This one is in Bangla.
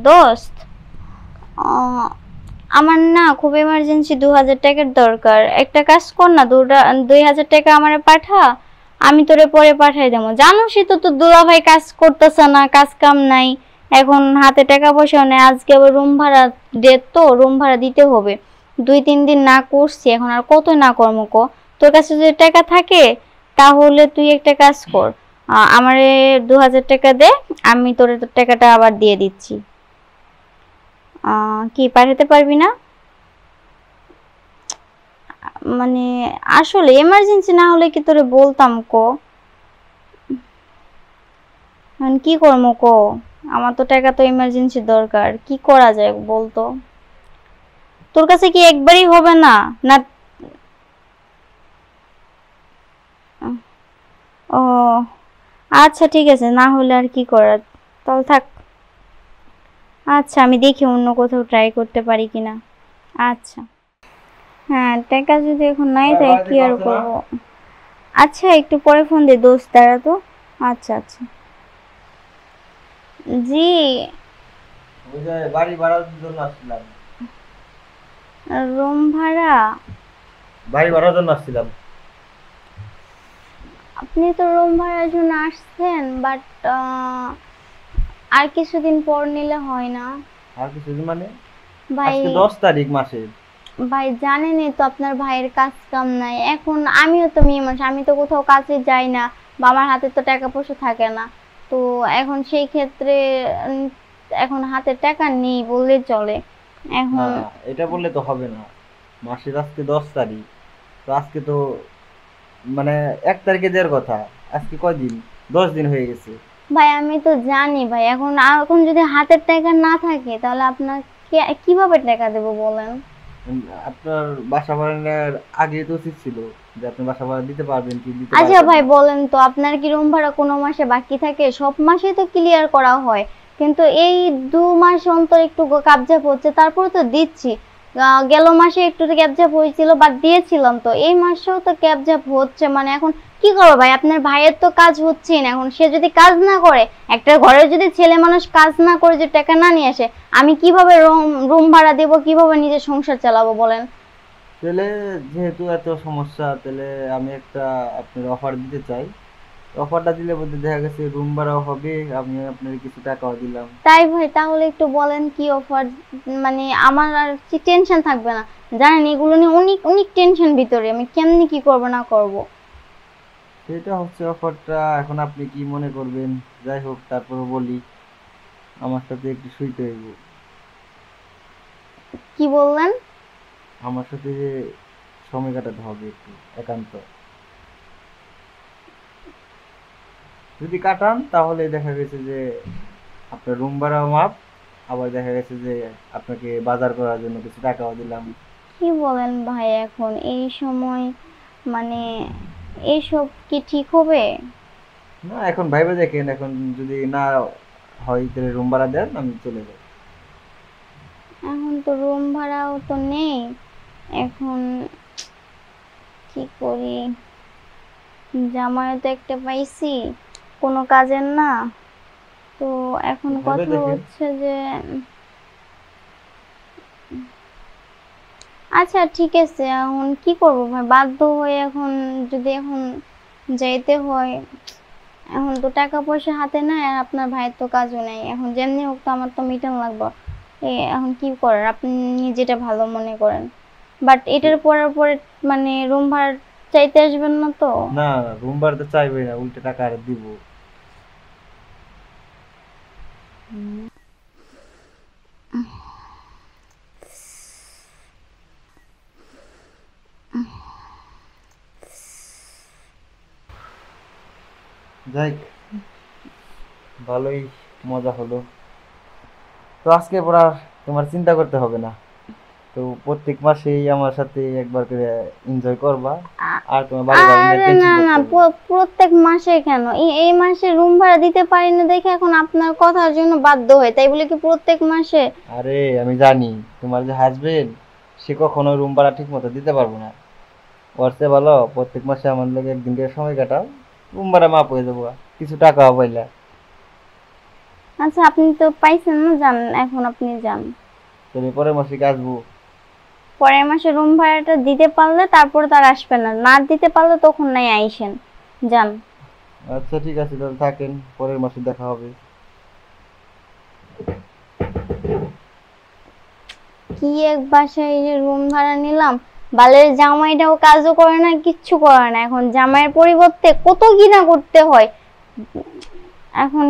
দোস্ত, আহ, আমার না খুব এমার্জেন্সি 2000 টাকার দরকার। একটা কাজ কর না, 2000 টাকা আমারে পাঠা, আমি তোরে পরে পাঠাই দেবো। জানোসই তো তোর দুলা ভাই কাজ করতেছে না, কাজ কাম নাই, এখন হাতে টাকা পয়সা নেই। আজকে আবার রুম ভাড়া ডেট, তো রুম ভাড়া দিতে হবে। 2-3 দিন না করছি, এখন আর কত না কর্ম ক। তোর কাছে যদি টাকা থাকে তাহলে তুই একটা কাজ কর, আমারে 2000 টাকা দে, আমি তোর টাকাটা আবার দিয়ে দিচ্ছি। কি পাঠাতে পারবি না? মানে আসলে এমার্জেন্সি না হলে কি তোরে বলতাম ক। এখন কি করবো ক, আমার তো টাকা তো এমার্জেন্সি দরকার, কি করা যায় বলতো? তোর কাছে কি একবারই হবে না? না ও আচ্ছা ঠিক আছে, না হলে আর কি করার, তাহলে থাক। আচ্ছা আমি দেখি অন্য কোথাও ট্রাই করতে পারি কিনা। আচ্ছা হ্যাঁ, টাকা যদি এখন নাই তাই কি আর করবো। আচ্ছা একটু পরে ফোন দে দোস্ত, দাঁড়া তো। আচ্ছা আচ্ছা। জি। ওই যে বাড়ি ভাড়ার জন্য আসছিলাম। রুম ভাড়া? বাড়ি ভাড়ার জন্য আসছিলাম। আপনি তো রুম ভাড়ার জন্য আসছেন, বাট আর কিছুদিন পর নিলে হয় না? আর কিছুদিন মানে? ভাই, আজকে 10 তারিখ মাসের। ভাই জানেনই তো আপনার ভাইয়ের কাজ কাম নাই। এখন আমিও তো মেয়ে মানুষ, আমি তো কোথাও কাজে যাই না, বা আমার হাতে তো টাকা পয়সা থাকে না। তো এখন সেই ক্ষেত্রে উম, এখন হাতে টাকা নেই বললে চলে। না, এখন এটা বললে তো হবে না। মাসের আজকে 10 তারিখ, তো আজকে তো মানে 1 তারিখে দেওয়ার কথা। আজকে কয়দিন? 10 দিন হয়ে গেছে। ভাই আমি তো জানি ভাই, এখন এখন যদি হাতের টাকা না থাকে তাহলে আপনার কিভাবে টাকা দেবো বলেন? আপনার বাসা ভাড়ার আগে তো উচিত ছিল যে আপনি বাসা ভাড়া দিতে পারবেন কি দিতে আচ্ছা পারবেন ভাই না। বলেন তো, আপনার কি রুম ভাড়া কোনো মাসে বাকি থাকে? সব মাসেই তো ক্লিয়ার করা হয়, কিন্তু এই 2 মাস অন্তর একটু কাবজাপ হচ্ছে, তারপরে তো দিচ্ছি। গেল মাসে একটু ক্যাবজাপ হয়েছিল বাট দিয়েছিলাম, তো এই মাসেও তো ক্যাবজাপ হচ্ছে। মানে এখন কি করবো ভাই, আপনার ভাইয়ের তো কাজ হচ্ছেই না। এখন সে যদি কাজ না করে, একটা ঘরে যদি ছেলে মানুষ কাজ না করে যে টাকা না নিয়ে আসে, আমি কিভাবে রুম ভাড়া দেবো, কিভাবে নিজের সংসার চালাবো বলেন? তাহলে যেহেতু এত সমস্যা, তাহলে আমি একটা আপনার অফার দিতে চাই। অফারটা দিলে বলতে দেখা গেছে রুম ভাড়াও হবে, আমি আপনার কিছু টাকাও দিলাম। তাই ভাই, তাহলে একটু বলেন কি অফার। মানে আমার আর কি টেনশন থাকবে না, জানেন এগুলো নিয়ে অনেক অনেক টেনশন ভিতরে, আমি কেমনি কি করব না করব। সেটা হচ্ছে অফারটা, এখন আপনি কি মনে করবেন? যাই হোক, তারপরে বলি, আমার সাথে একটু শুইতে হইব। কি বললেন? আমার সাথে সময় কাটাতে হবে একটু, একান্ত। যদি কাটান তাহলে দেখা গেছে যে আপনার রুম ভাড়াও মাপ, আবার দেখা গেছে যে আপনাকে বাজার করার জন্য কিছু টাকাও দিলাম। কি বলেন ভাই, এখন এই সময় মানে এইসব কি ঠিক হবে? না, এখন ভাইবা দেখেন, এখন যদি না হয় তাহলে রুম ভাড়া দেন, আমি চলে যাই। এখন তো রুম ভাড়াও তো নেই, এখন কি করি? জামাইও তো একটা পাইছি, কোনো কাজের না। তো এখন ভাইবা কথা দেখেন। হচ্ছে যে আচ্ছা ঠিক আছে, এখন কি করব ভাই, বাধ্য হয়ে এখন যদি এখন যাইতে হয়। এখন তো টাকা পয়সা হাতে নাই, আর আপনার ভাইয়ের তো কাজও নাই, এখন যেমনি হোক তো আমার তো মিটান লাগবে। এখন কি করার, আপনি যেটা ভালো মনে করেন। বাট এটার পরে মানে রুম ভাড়া চাইতে আসবেন না তো? না, রুম ভাড়া তো চাইবে না, উল্টে টাকা আর দিব। যাই, ভালোই মজা হলো। তো আজকে পর আর তোমার চিন্তা করতে হবে না। তো প্রত্যেক মাসেই আমার সাথে একবার করে এনজয় করবা, আ- আর তোমার বাড়ি ভাড়া নিয়ে আরে না টেনশন না, করতে হবে না। প্রত্যেক মাসে কেন, এই মাসে রুম ভাড়া দিতে পারি না দেখে এখন আপনার কথার জন্য বাধ্য হয়, তাই বলে কি প্রত্যেক মাসে? আরে আমি জানি তোমার যে হাজবেন্ড, সে কখনো রুম ভাড়া ঠিক মতো দিতে পারবো না। ওর চেয়ে ভালো প্রত্যেক মাসে আমার লোক একদিন করে সময় কাটাও, রুম ভাড়া মাপ হয়ে যাবো, কিছু টাকাও পাইলা। আচ্ছা আপনি তো পাইছেন না, যান এখন, আপনি যান। তাহলে পরের মাসে কি আসবো? পরের মাসে রুম ভাড়াটা দিতে পারলে তারপর তার আসবেন না, না দিতে পারলে তখন নাই আইসেন, যান। আচ্ছা ঠিক আছে, তাহলে থাকেন, পরের মাসে দেখা হবে। কি এক বাসায় যে রুম ভাড়া নিলাম, বালের জামাইটাও কাজও করে না, কিচ্ছু করে না, এখন জামাইয়ের পরিবর্তে কত কি না করতে হয় এখন।